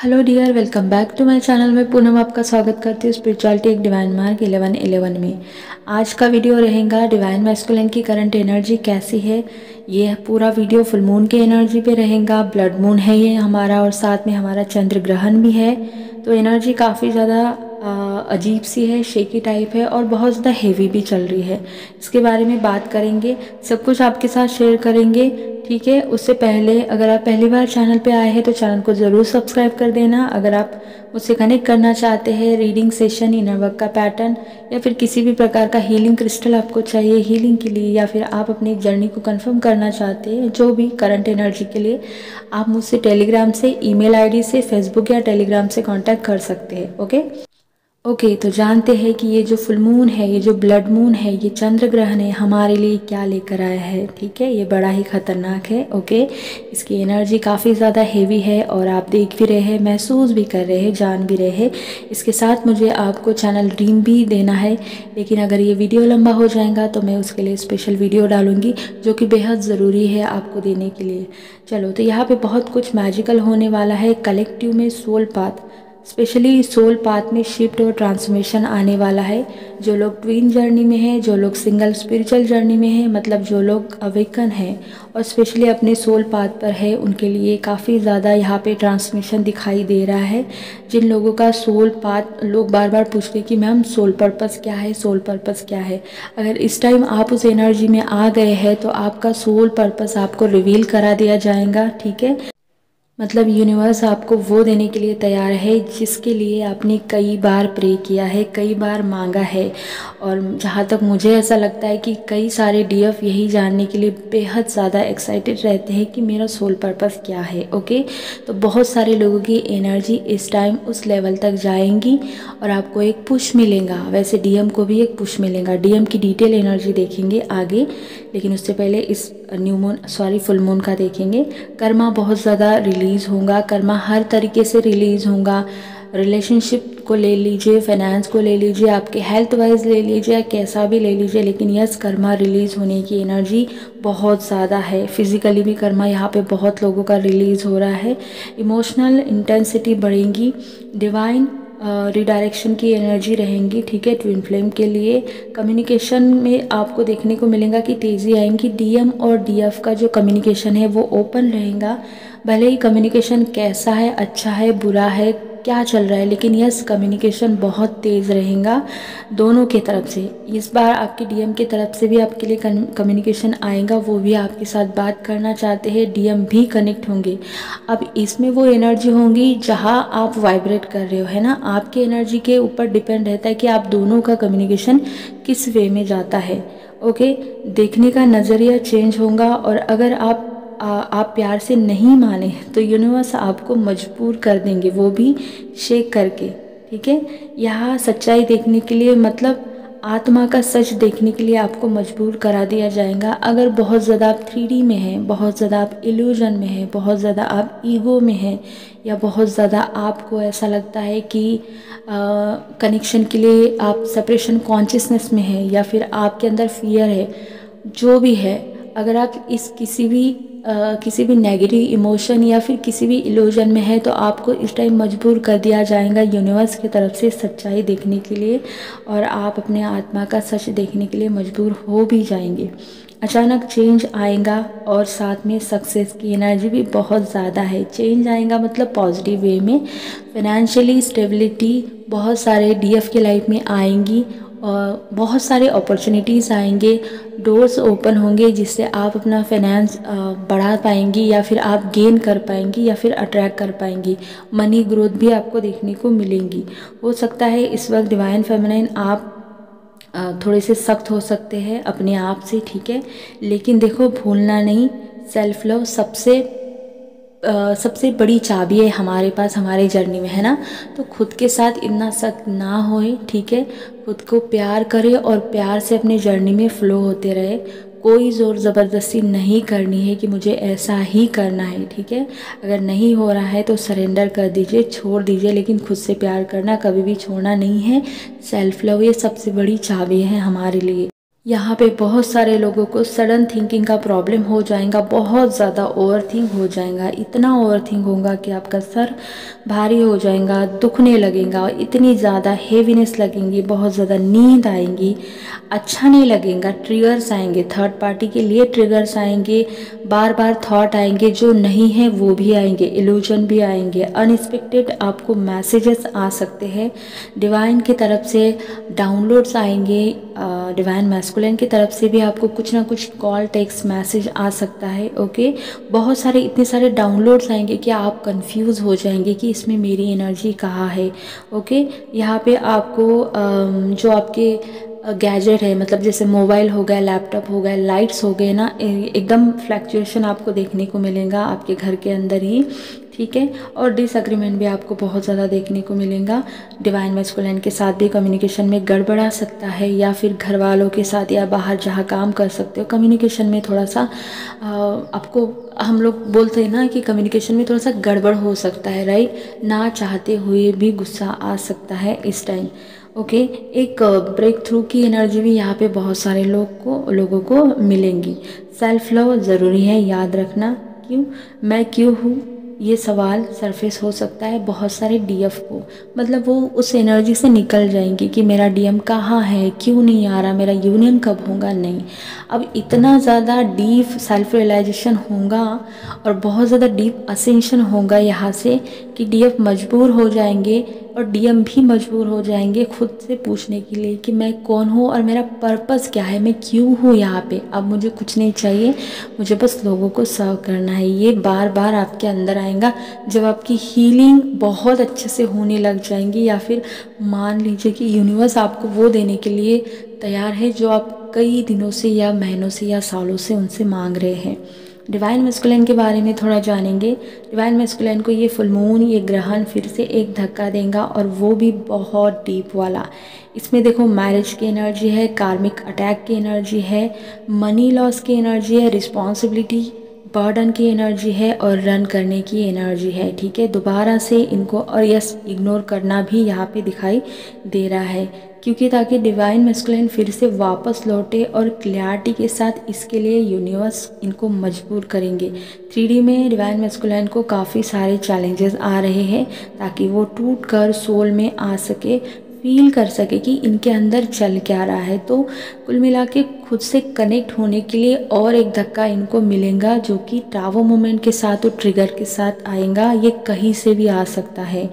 Hello dear, welcome back to my channel में पूनम आपका स्वागत करती हूँ स्पिरिचुअलिटी एक डिवाइन मार्क 1111 में। आज का वीडियो रहेगा डिवाइन मैस्कुलिन की करंट एनर्जी कैसी है। ये पूरा वीडियो फुल मून के एनर्जी पे रहेगा। ब्लड मून है ये हमारा और साथ में हमारा चंद्र ग्रहण भी है, तो एनर्जी काफ़ी ज़्यादा अजीब सी है, शेकी टाइप है और बहुत ज़्यादा हेवी भी चल रही है। इसके बारे में बात करेंगे, सब कुछ आपके साथ शेयर करेंगे, ठीक है। उससे पहले अगर आप पहली बार चैनल पे आए हैं तो चैनल को ज़रूर सब्सक्राइब कर देना। अगर आप मुझसे कनेक्ट करना चाहते हैं, रीडिंग सेशन, इनर वर्क का पैटर्न या फिर किसी भी प्रकार का हीलिंग क्रिस्टल आपको चाहिए हीलिंग के लिए, या फिर आप अपनी जर्नी को कंफर्म करना चाहते हैं जो भी करंट एनर्जी के लिए, आप मुझसे टेलीग्राम से, ईमेल आईडी से, फेसबुक या टेलीग्राम से कांटेक्ट कर सकते हैं। ओके, तो जानते हैं कि ये जो फुल मून है, ये जो ब्लड मून है, ये चंद्र ग्रहण है, हमारे लिए क्या लेकर आया है। ठीक है, ये बड़ा ही खतरनाक है। ओके, इसकी एनर्जी काफ़ी ज़्यादा हेवी है और आप देख भी रहे हैं, महसूस भी कर रहे हैं, जान भी रहे हैं। इसके साथ मुझे आपको चैनल ड्रीम भी देना है, लेकिन अगर ये वीडियो लंबा हो जाएगा तो मैं उसके लिए स्पेशल वीडियो डालूँगी जो कि बेहद ज़रूरी है आपको देने के लिए। चलो, तो यहाँ पर बहुत कुछ मैजिकल होने वाला है। कलेक्टिव में soul path, specially soul path में शिफ्ट और ट्रांसफॉर्मेशन आने वाला है। जो लोग ट्विन जर्नी में हैं, जो लोग सिंगल स्पिरिचुअल जर्नी में हैं, मतलब जो लोग अवेकन हैं और स्पेशली अपने सोल पाथ पर है, उनके लिए काफ़ी ज़्यादा यहाँ पे ट्रांसफॉर्मेशन दिखाई दे रहा है। जिन लोगों का सोल पाथ, लोग बार बार पूछते हैं कि मैम सोल पर्पस क्या है, सोल पर्पस क्या है। अगर इस टाइम आप उस एनर्जी में आ गए हैं तो आपका सोल पर्पस आपको रिवील करा दिया जाएगा। ठीक है, मतलब यूनिवर्स आपको वो देने के लिए तैयार है जिसके लिए आपने कई बार प्रे किया है, कई बार मांगा है। और जहाँ तक मुझे ऐसा लगता है कि कई सारे डीएफ यही जानने के लिए बेहद ज़्यादा एक्साइटेड रहते हैं कि मेरा सोल पर्पस क्या है। ओके, तो बहुत सारे लोगों की एनर्जी इस टाइम उस लेवल तक जाएंगी और आपको एक पुश मिलेगा। वैसे डीएम को भी एक पुश मिलेगा। डीएम की डिटेल एनर्जी देखेंगे आगे, लेकिन उससे पहले इस फुल मून का देखेंगे। कर्मा बहुत ज़्यादा रिलीज़ होगा, कर्मा हर तरीके से रिलीज़ होगा। रिलेशनशिप को ले लीजिए, फाइनेंस को ले लीजिए, आपके हेल्थ वाइज ले लीजिए, कैसा भी ले लीजिए, लेकिन यस, कर्मा रिलीज़ होने की एनर्जी बहुत ज़्यादा है। फिजिकली भी कर्मा यहाँ पे बहुत लोगों का रिलीज़ हो रहा है। इमोशनल इंटेंसिटी बढ़ेगी, डिवाइन रिडायरेक्शन की एनर्जी रहेंगी। ठीक है, ट्विन फ्लेम के लिए कम्युनिकेशन में आपको देखने को मिलेगा कि तेज़ी आएंगी। डीएम और डीएफ का जो कम्युनिकेशन है वो ओपन रहेगा। भले ही कम्युनिकेशन कैसा है, अच्छा है, बुरा है, क्या चल रहा है, लेकिन यस, कम्युनिकेशन बहुत तेज़ रहेगा दोनों की तरफ से। इस बार आपके डीएम की तरफ से भी आपके लिए कम्युनिकेशन आएगा, वो भी आपके साथ बात करना चाहते हैं, डीएम भी कनेक्ट होंगे। अब इसमें वो एनर्जी होंगी जहाँ आप वाइब्रेट कर रहे हो, है ना। आपकी एनर्जी के ऊपर डिपेंड रहता है कि आप दोनों का कम्युनिकेशन किस वे में जाता है। ओके, देखने का नज़रिया चेंज होगा। और अगर आप प्यार से नहीं माने तो यूनिवर्स आपको मजबूर कर देंगे, वो भी शेक करके। ठीक है, यहाँ सच्चाई देखने के लिए, मतलब आत्मा का सच देखने के लिए आपको मजबूर करा दिया जाएगा। अगर बहुत ज़्यादा आप 3D में हैं, बहुत ज़्यादा आप इल्यूजन में हैं, बहुत ज़्यादा आप ईगो में हैं, या बहुत ज़्यादा आपको ऐसा लगता है कि कनेक्शन के लिए आप सेपरेशन कॉन्शियसनेस में हैं, या फिर आपके अंदर फियर है, जो भी है, अगर आप इस किसी भी नेगेटिव इमोशन या फिर किसी भी इल्यूजन में है, तो आपको इस टाइम मजबूर कर दिया जाएगा यूनिवर्स की तरफ से सच्चाई देखने के लिए, और आप अपने आत्मा का सच देखने के लिए मजबूर हो भी जाएंगे। अचानक चेंज आएगा और साथ में सक्सेस की एनर्जी भी बहुत ज़्यादा है। चेंज आएगा मतलब पॉजिटिव वे में। फाइनेंशियली स्टेबिलिटी बहुत सारे डीएफ की लाइफ में आएंगी और बहुत सारे अपॉर्चुनिटीज़ आएंगे, डोर्स ओपन होंगे जिससे आप अपना फाइनेंस बढ़ा पाएंगी, या फिर आप गेन कर पाएंगी, या फिर अट्रैक्ट कर पाएंगी। मनी ग्रोथ भी आपको देखने को मिलेंगी। हो सकता है इस वक्त डिवाइन फेमिनाइन आप थोड़े से सख्त हो सकते हैं अपने आप से, ठीक है, लेकिन देखो भूलना नहीं, सेल्फ लव सबसे बड़ी चाबी है हमारे पास, हमारी जर्नी में, है ना। तो खुद के साथ इतना सख्त ना होए, ठीक है, खुद को प्यार करें और प्यार से अपनी जर्नी में फ्लो होते रहे। कोई ज़ोर ज़बरदस्ती नहीं करनी है कि मुझे ऐसा ही करना है, ठीक है। अगर नहीं हो रहा है तो सरेंडर कर दीजिए, छोड़ दीजिए, लेकिन खुद से प्यार करना कभी भी छोड़ना नहीं है। सेल्फ लव ये सबसे बड़ी चाबी है हमारे लिए। यहाँ पे बहुत सारे लोगों को सडन थिंकिंग का प्रॉब्लम हो जाएगा, बहुत ज़्यादा ओवर थिंक हो जाएगा, इतना ओवर थिंक होगा कि आपका सर भारी हो जाएगा, दुखने लगेगा, इतनी ज़्यादा हेवीनेस लगेंगी, बहुत ज़्यादा नींद आएंगी, अच्छा नहीं लगेगा, ट्रिगर्स आएंगे, थर्ड पार्टी के लिए ट्रिगर्स आएंगे, बार बार थॉट आएंगे जो नहीं है वो भी आएंगे, इल्यूजन भी आएंगे, अनएक्सपेक्टेड आपको मैसेजेस आ सकते हैं, डिवाइन की तरफ से डाउनलोड्स आएंगे, डिवाइन मैस्कुलिन की तरफ से भी आपको कुछ ना कुछ कॉल टेक्स्ट मैसेज आ सकता है। ओके, बहुत सारे इतने सारे डाउनलोड्स आएंगे कि आप कंफ्यूज हो जाएंगे कि इसमें मेरी एनर्जी कहाँ है। ओके, यहाँ पे आपको जो आपके गैजेट है, मतलब जैसे मोबाइल हो गया, लैपटॉप हो गया, लाइट्स हो गए ना, एकदम फ्लैक्चुएशन आपको देखने को मिलेगा आपके घर के अंदर ही, ठीक है। और डिसएग्रीमेंट भी आपको बहुत ज़्यादा देखने को मिलेगा। डिवाइन मैस्कुलिन के साथ भी कम्युनिकेशन में गड़बड़ आ सकता है, या फिर घर वालों के साथ या बाहर जहाँ काम कर सकते हो कम्युनिकेशन में थोड़ा सा आपको, हम लोग बोलते हैं ना कि कम्युनिकेशन में थोड़ा सा गड़बड़ हो सकता है, राइट, ना चाहते हुए भी गुस्सा आ सकता है इस टाइम। ओके, एक ब्रेक थ्रू की एनर्जी भी यहाँ पे बहुत सारे लोगों को मिलेंगी। सेल्फ लव ज़रूरी है, याद रखना। क्यों, मैं क्यों हूँ, ये सवाल सरफेस हो सकता है बहुत सारे डीएफ को, मतलब वो उस एनर्जी से निकल जाएंगे कि मेरा डीएम कहाँ है, क्यों नहीं आ रहा, मेरा यूनियन कब होगा। नहीं, अब इतना ज़्यादा डीप सेल्फ रियलाइजेशन होगा और बहुत ज़्यादा डीप असेंशन होगा यहाँ से कि डीएफ मजबूर हो जाएंगे और डीएम भी मजबूर हो जाएंगे खुद से पूछने के लिए कि मैं कौन हूँ और मेरा पर्पस क्या है, मैं क्यों हूँ यहाँ पे। अब मुझे कुछ नहीं चाहिए, मुझे बस लोगों को सर्व करना है। ये बार बार आपके अंदर आएगा जब आपकी हीलिंग बहुत अच्छे से होने लग जाएंगी, या फिर मान लीजिए कि यूनिवर्स आपको वो देने के लिए तैयार है जो आप कई दिनों से या महीनों से या सालों से उनसे मांग रहे हैं। डिवाइन मैस्कुलिन के बारे में थोड़ा जानेंगे। डिवाइन मैस्कुलिन को ये फुल मून, ये ग्रहण फिर से एक धक्का देगा, और वो भी बहुत डीप वाला। इसमें देखो मैरिज की एनर्जी है, कार्मिक अटैक की एनर्जी है, मनी लॉस की एनर्जी है, रिस्पॉन्सिबिलिटी बर्डन की एनर्जी है, और रन करने की एनर्जी है, ठीक है। दोबारा से इनको और यस इग्नोर करना भी यहाँ पे दिखाई दे रहा है, क्योंकि ताकि डिवाइन मैस्कुलिन फिर से वापस लौटे और क्लैरिटी के साथ, इसके लिए यूनिवर्स इनको मजबूर करेंगे। 3D में डिवाइन मैस्कुलिन को काफ़ी सारे चैलेंजेस आ रहे हैं ताकि वो टूट कर सोल में आ सके, फील कर सके कि इनके अंदर चल क्या रहा है। तो कुल मिला के खुद से कनेक्ट होने के लिए और एक धक्का इनको मिलेगा, जो कि टावर मोमेंट के साथ और ट्रिगर के साथ आएगा। ये कहीं से भी आ सकता है।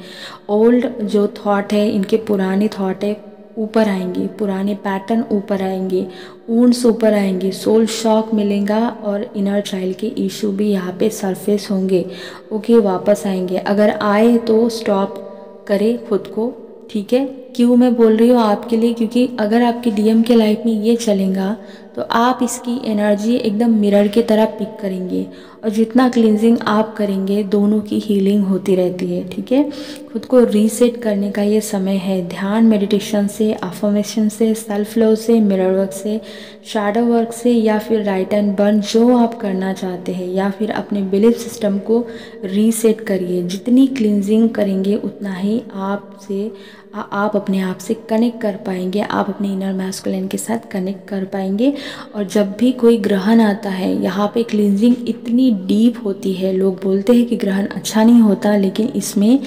ओल्ड जो थॉट है, इनके पुराने थॉट है ऊपर आएंगे, पुराने पैटर्न ऊपर आएंगे, ऊंड्स ऊपर आएंगे, सोल शॉक मिलेगा, और इनर चाइल्ड के इशू भी यहाँ पे सरफेस होंगे। ओके, वापस आएंगे। अगर आए तो स्टॉप करें खुद को, ठीक है। क्यों मैं बोल रही हूँ आपके लिए, क्योंकि अगर आपकी डीएम के लाइफ में ये चलेगा तो आप इसकी एनर्जी एकदम मिरर की तरह पिक करेंगे, और जितना क्लींजिंग आप करेंगे दोनों की हीलिंग होती रहती है, ठीक है। खुद को रीसेट करने का ये समय है। ध्यान, मेडिटेशन से, अफर्मेशन से, सेल्फ लव से, मिरर वर्क से, शैडो वर्क से, या फिर राइट एंड बर्न जो आप करना चाहते हैं, या फिर अपने बिलीफ सिस्टम को रीसेट करिए। जितनी क्लींजिंग करेंगे उतना ही आप अपने आप से कनेक्ट कर पाएंगे, आप अपने इनर मैस्कुलिन के साथ कनेक्ट कर पाएंगे। और जब भी कोई ग्रहण आता है, यहाँ पे क्लींजिंग इतनी डीप होती है। लोग बोलते हैं कि ग्रहण अच्छा नहीं होता, लेकिन इसमें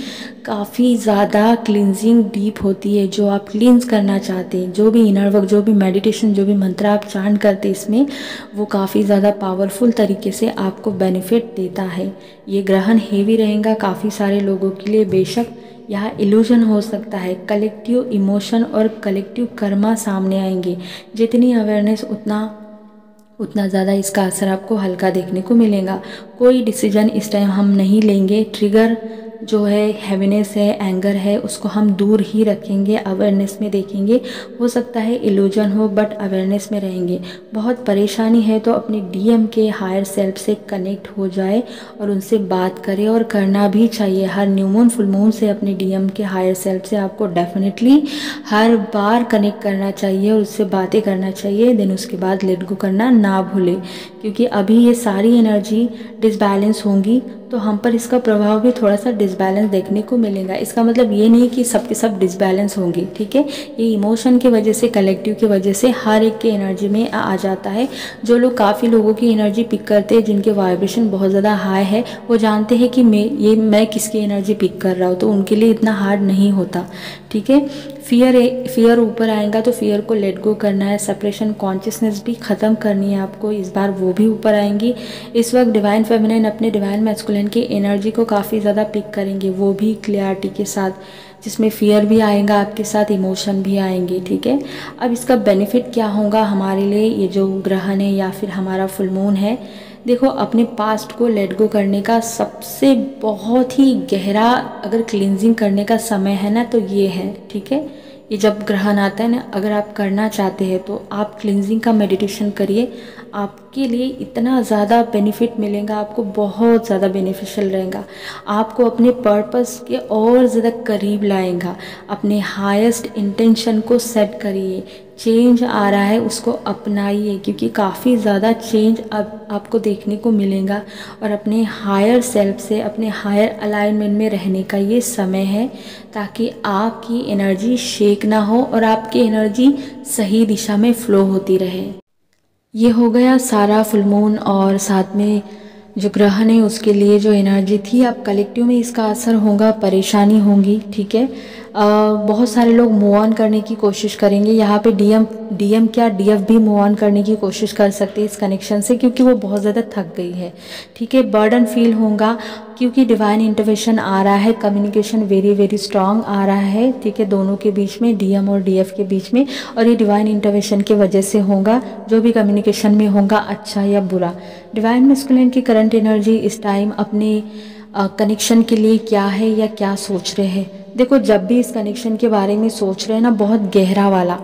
काफ़ी ज़्यादा क्लींजिंग डीप होती है। जो आप क्लींस करना चाहते हैं, जो भी इनर वर्क, जो भी मेडिटेशन, जो भी मंत्र आप चांट करते हैं, इसमें वो काफ़ी ज़्यादा पावरफुल तरीके से आपको बेनिफिट देता है। ये ग्रहण हेवी रहेगा काफ़ी सारे लोगों के लिए। बेशक यहाँ इल्यूजन हो सकता है, कलेक्टिव इमोशन और कलेक्टिव कर्मा सामने आएंगे। जितनी अवेयरनेस उतना ज़्यादा इसका असर आपको हल्का देखने को मिलेगा। कोई डिसीजन इस टाइम हम नहीं लेंगे। ट्रिगर जो है, हैवीनेस है, एंगर है, उसको हम दूर ही रखेंगे, अवेयरनेस में देखेंगे। हो सकता है इल्यूजन हो, बट अवेयरनेस में रहेंगे। बहुत परेशानी है तो अपने डीएम के हायर सेल्फ से कनेक्ट हो जाए और उनसे बात करें, और करना भी चाहिए। हर न्यू मून, फुल मून से अपने डीएम के हायर सेल्फ से आपको डेफिनेटली हर बार कनेक्ट करना चाहिए और उससे बातें करना चाहिए। देन उसके बाद लेट गो करना ना भूले, क्योंकि अभी ये सारी एनर्जी डिसबैलेंस होंगी तो हम पर इसका प्रभाव भी थोड़ा सा डिसबैलेंस देखने को मिलेगा। इसका मतलब ये नहीं कि सब के सब डिसबैलेंस होंगे, ठीक है। ये इमोशन की वजह से, कलेक्टिव की वजह से हर एक के एनर्जी में आ जाता है। जो लोग काफ़ी लोगों की एनर्जी पिक करते हैं, जिनके वाइब्रेशन बहुत ज़्यादा हाई है, वो जानते हैं कि मैं किसकी एनर्जी पिक कर रहा हूँ, तो उनके लिए इतना हार्ड नहीं होता, ठीक है। फियर ऊपर आएगा तो फियर को लेट गो करना है। सेपरेशन कॉन्शियसनेस भी ख़त्म करनी है आपको, इस बार वो भी ऊपर आएंगी। इस वक्त डिवाइन फेमिनिन अपने डिवाइन मैस्कुलिन की एनर्जी को काफ़ी ज़्यादा पिक करेंगे, वो भी क्लियरिटी के साथ, जिसमें फियर भी आएगा आपके साथ, इमोशन भी आएंगे, ठीक है। अब इसका बेनिफिट क्या होगा हमारे लिए, ये जो ग्रहण है या फिर हमारा फुल मून है, देखो अपने पास्ट को लेट गो करने का सबसे बहुत ही गहरा अगर क्लींजिंग करने का समय है ना, तो ये है, ठीक है। ये जब ग्रहण आता है ना, अगर आप करना चाहते हैं तो आप क्लींजिंग का मेडिटेशन करिए, आपके लिए इतना ज़्यादा बेनिफिट मिलेगा, आपको बहुत ज़्यादा बेनिफिशियल रहेगा, आपको अपने पर्पस के और ज़्यादा करीब लाएगा। अपने हाईएस्ट इंटेंशन को सेट करिए, चेंज आ रहा है उसको अपनाइए, क्योंकि काफ़ी ज़्यादा चेंज अब आपको देखने को मिलेगा। और अपने हायर सेल्फ से, अपने हायर अलाइनमेंट में रहने का ये समय है, ताकि आपकी एनर्जी शेक ना हो और आपकी एनर्जी सही दिशा में फ्लो होती रहे। ये हो गया सारा फुल मून और साथ में जो ग्रहण है उसके लिए जो एनर्जी थी। अब कलेक्टिव में इसका असर होगा, परेशानी होंगी, ठीक है। बहुत सारे लोग मूव ऑन करने की कोशिश करेंगे। यहाँ पे डीएम क्या डीएफ भी मूव ऑन करने की कोशिश कर सकते हैं इस कनेक्शन से, क्योंकि वो बहुत ज़्यादा थक गई है, ठीक है। बर्डन फील होगा क्योंकि डिवाइन इंटरवेंशन आ रहा है, कम्युनिकेशन वेरी वेरी स्ट्रांग आ रहा है, ठीक है, दोनों के बीच में, डीएम और डीएफ के बीच में। और ये डिवाइन इंटरवेंशन की वजह से होगा, जो भी कम्युनिकेशन में होगा, अच्छा या बुरा। डिवाइन मैस्कुलिन की करंट एनर्जी इस टाइम अपने कनेक्शन के लिए क्या है या क्या सोच रहे हैं। देखो जब भी इस कनेक्शन के बारे में सोच रहे हैं ना, बहुत गहरा वाला,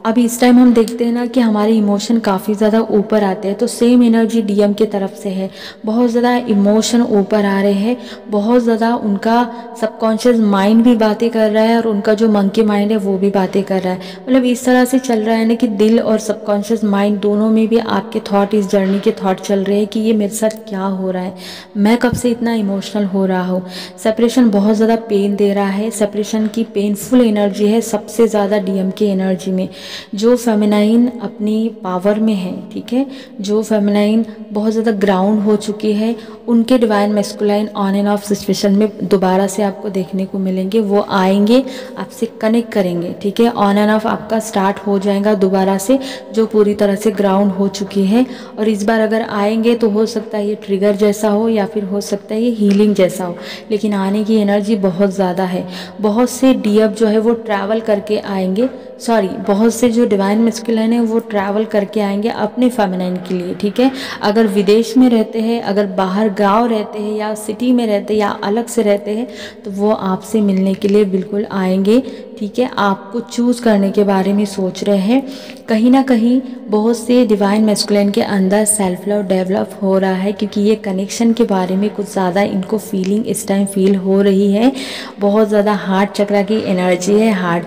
अब इस टाइम हम देखते हैं ना कि हमारे इमोशन काफ़ी ज़्यादा ऊपर आते हैं, तो सेम एनर्जी डीएम की तरफ से है। बहुत ज़्यादा इमोशन ऊपर आ रहे हैं, बहुत ज़्यादा उनका सबकॉन्शियस माइंड भी बातें कर रहा है और उनका जो मंकी माइंड है वो भी बातें कर रहा है। मतलब इस तरह से चल रहा है ना कि दिल और सबकॉन्शियस माइंड दोनों में भी आपके थॉट, इस जर्नी के थॉट चल रहे हैं कि ये मेरे साथ क्या हो रहा है, मैं कब से इतना इमोशनल हो रहा हूँ। सेपरेशन बहुत ज़्यादा पेन दे रहा है, सेपरेशन की पेनफुल एनर्जी है सबसे ज़्यादा डीएम की एनर्जी में। जो फेमिनाइन अपनी पावर में है, ठीक है, जो फेमिनाइन बहुत ज़्यादा ग्राउंड हो चुकी है, उनके divine masculine on end of situation में दोबारा से आपको देखने को मिलेंगे। वो आएंगे, आपसे कनेक्ट करेंगे, ठीक है। ऑन एंड ऑफ आपका स्टार्ट हो जाएगा दोबारा से, जो पूरी तरह से ग्राउंड हो चुकी है। और इस बार अगर आएंगे तो हो सकता है ये ट्रिगर जैसा हो या फिर हो सकता है ये हीलिंग जैसा हो, लेकिन आने की एनर्जी बहुत ज़्यादा है। बहुत से डीएफ जो है वो ट्रैवल करके आएंगे, बहुत से जो डिवाइन मैस्कुलाइन है वो ट्रैवल करके आएंगे अपने फेमिनाइन के लिए, ठीक है। अगर विदेश में रहते हैं, अगर बाहर गांव रहते हैं या सिटी में रहते हैं या अलग से रहते हैं, तो वो आपसे मिलने के लिए बिल्कुल आएंगे, ठीक है। आपको चूज़ करने के बारे में सोच रहे हैं। कहीं ना कहीं बहुत से डिवाइन मैस्कुलाइन के अंदर सेल्फ लव डेवलप हो रहा है, क्योंकि ये कनेक्शन के बारे में कुछ ज़्यादा इनको फीलिंग इस टाइम फील हो रही है। बहुत ज़्यादा हार्ट चक्र की एनर्जी है। हार्ट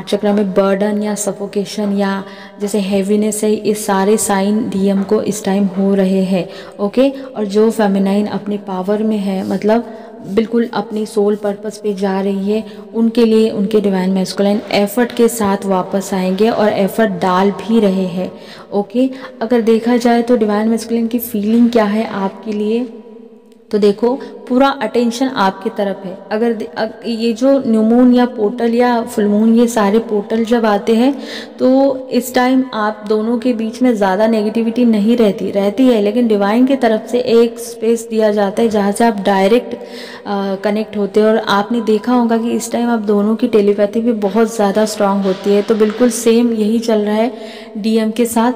चक्र में बर्डन या सफोकेशन या जैसे हैवीनेस है, ये सारे साइन डीएम को इस टाइम हो रहे हैं, ओके। और जो फेमिनाइन अपने पावर में है, मतलब बिल्कुल अपनी सोल पर्पस पे जा रही है, उनके लिए उनके डिवाइन मैस्कुलाइन एफर्ट के साथ वापस आएंगे और एफर्ट डाल भी रहे हैं, ओके। अगर देखा जाए तो डिवाइन मैस्कुलाइन की फीलिंग क्या है आपके लिए, तो देखो पूरा अटेंशन आपकी तरफ है। अगर ये जो न्यू मून या पोर्टल या फुल मून, ये सारे पोर्टल जब आते हैं तो इस टाइम आप दोनों के बीच में ज़्यादा नेगेटिविटी नहीं रहती है, लेकिन डिवाइन की तरफ से एक स्पेस दिया जाता है जहाँ से आप डायरेक्ट कनेक्ट होते हैं। और आपने देखा होगा कि इस टाइम आप दोनों की टेलीपैथी भी बहुत ज़्यादा स्ट्रांग होती है। तो बिल्कुल सेम यही चल रहा है डीएम के साथ,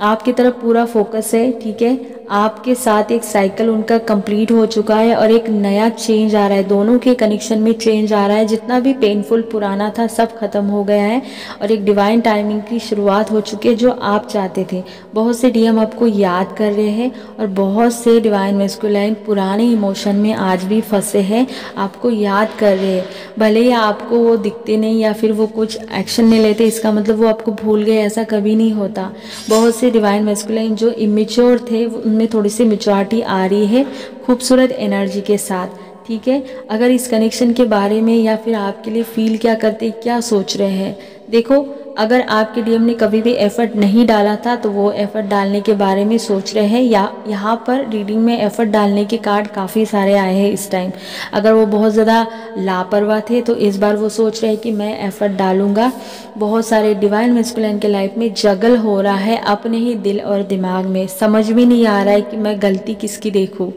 आपकी तरफ पूरा फोकस है, ठीक है। आपके साथ एक साइकिल उनका कंप्लीट हो चुका है और एक नया चेंज आ रहा है, दोनों के कनेक्शन में चेंज आ रहा है। जितना भी पेनफुल पुराना था सब खत्म हो गया है और एक डिवाइन टाइमिंग की शुरुआत हो चुकी है जो आप चाहते थे। बहुत से डीएम आपको याद कर रहे हैं और बहुत से डिवाइन मैस्कुलाइन पुराने इमोशन में आज भी फंसे हैं, आपको याद कर रहे हैं। भले ही आपको वो दिखते नहीं या फिर वो कुछ एक्शन नहीं लेते, इसका मतलब वो आपको भूल गए, ऐसा कभी नहीं होता। बहुत से डिवाइन मैस्कुलाइन जो इमेच्योर थे, में थोड़ी सी मैच्योरिटी आ रही है खूबसूरत एनर्जी के साथ, ठीक है। अगर इस कनेक्शन के बारे में या फिर आपके लिए फील क्या करते, क्या सोच रहे हैं, देखो अगर आपके डीएम ने कभी भी एफर्ट नहीं डाला था तो वो एफर्ट डालने के बारे में सोच रहे हैं, या यहाँ पर रीडिंग में एफर्ट डालने के कार्ड काफ़ी सारे आए हैं इस टाइम। अगर वो बहुत ज़्यादा लापरवाह थे तो इस बार वो सोच रहे हैं कि मैं एफर्ट डालूंगा। बहुत सारे डिवाइन मैस्कुलिन के लाइफ में जगल हो रहा है अपने ही दिल और दिमाग में, समझ भी नहीं आ रहा है कि मैं गलती किसकी देखूँ।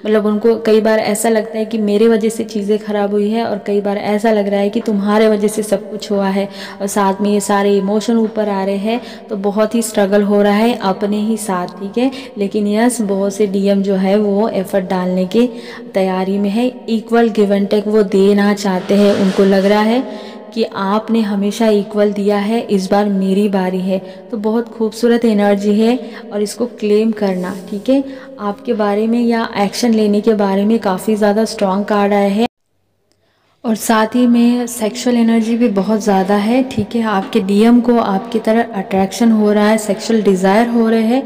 मतलब उनको कई बार ऐसा लगता है कि मेरे वजह से चीज़ें ख़राब हुई है, और कई बार ऐसा लग रहा है कि तुम्हारे वजह से सब कुछ हुआ है, और साथ में ये सारे इमोशन ऊपर आ रहे हैं। तो बहुत ही स्ट्रगल हो रहा है अपने ही साथ, ठीक है। लेकिन यस, बहुत से डीएम जो है वो एफर्ट डालने की तैयारी में है, इक्वल गिव एंड टेक वो देना चाहते हैं। उनको लग रहा है कि आपने हमेशा इक्वल दिया है, इस बार मेरी बारी है। तो बहुत खूबसूरत एनर्जी है और इसको क्लेम करना, ठीक है। आपके बारे में या एक्शन लेने के बारे में काफ़ी ज़्यादा स्ट्रॉन्ग कार्ड आए हैं, और साथ ही में सेक्सुअल एनर्जी भी बहुत ज़्यादा है, ठीक है। आपके डीएम को आपकी तरह अट्रैक्शन हो रहा है, सेक्सुअल डिज़ायर हो रहे हैं।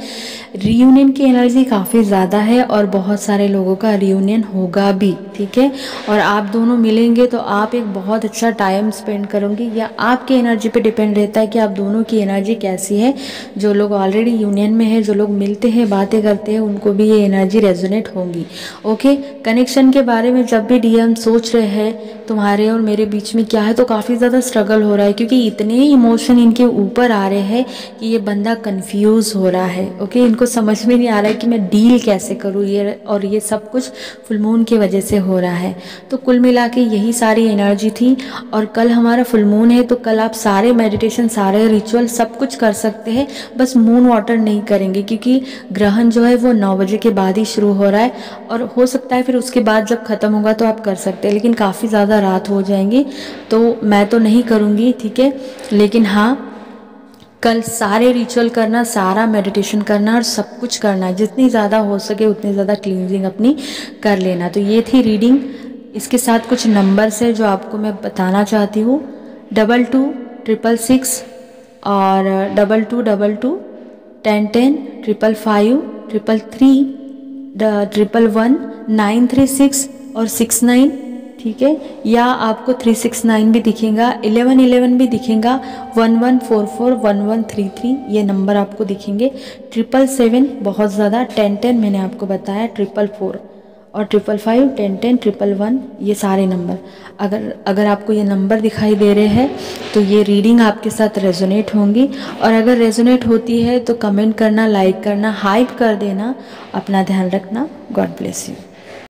रियूनियन की एनर्जी काफ़ी ज़्यादा है और बहुत सारे लोगों का रियूनियन होगा भी, ठीक है। और आप दोनों मिलेंगे तो आप एक बहुत अच्छा टाइम स्पेंड करोगे, या आपकी एनर्जी पे डिपेंड रहता है कि आप दोनों की एनर्जी कैसी है। जो लोग ऑलरेडी यूनियन में है, जो लोग मिलते हैं, बातें करते हैं, उनको भी ये एनर्जी रेजोनेट होंगी, ओके। कनेक्शन के बारे में जब भी डीएम सोच रहे हैं तुम्हारे और मेरे बीच में क्या है, तो काफ़ी ज़्यादा स्ट्रगल हो रहा है, क्योंकि इतने इमोशन इनके ऊपर आ रहे हैं कि ये बंदा कंफ्यूज हो रहा है, ओके। इनको समझ में नहीं आ रहा है कि मैं डील कैसे करूँ ये, और ये सब कुछ फुल मून की वजह से हो रहा है। तो कुल मिला के यही सारी एनर्जी थी। और कल हमारा फुल मून है, तो कल आप सारे मेडिटेशन, सारे रिचुअल सब कुछ कर सकते हैं, बस मून वाटर नहीं करेंगे, क्योंकि ग्रहण जो है वो 9 बजे के बाद ही शुरू हो रहा है, और हो सकता है फिर उसके बाद जब ख़त्म होगा तो आप कर सकते हैं, लेकिन काफ़ी ज़्यादा रात हो जाएंगी तो मैं तो नहीं करूँगी, ठीक है। लेकिन हाँ, कल सारे रिचुअल करना, सारा मेडिटेशन करना और सब कुछ करना, जितनी ज़्यादा हो सके उतनी ज़्यादा क्लींजिंग अपनी कर लेना। तो ये थी रीडिंग। इसके साथ कुछ नंबर्स है जो आपको मैं बताना चाहती हूँ। 2266 और 2222, 1010, 555, 333, 111, 936 और 69, ठीक है। या आपको 369 भी दिखेगा, 1111 भी दिखेगा, 1144, 1133 ये नंबर आपको दिखेंगे। 777 बहुत ज़्यादा, 1010 मैंने आपको बताया, 444 और 555, 1010, 111 ये सारे नंबर। अगर आपको ये नंबर दिखाई दे रहे हैं तो ये रीडिंग आपके साथ रेजोनेट होंगी, और अगर रेजोनेट होती है तो कमेंट करना, लाइक करना, हाइप कर देना। अपना ध्यान रखना। God bless you.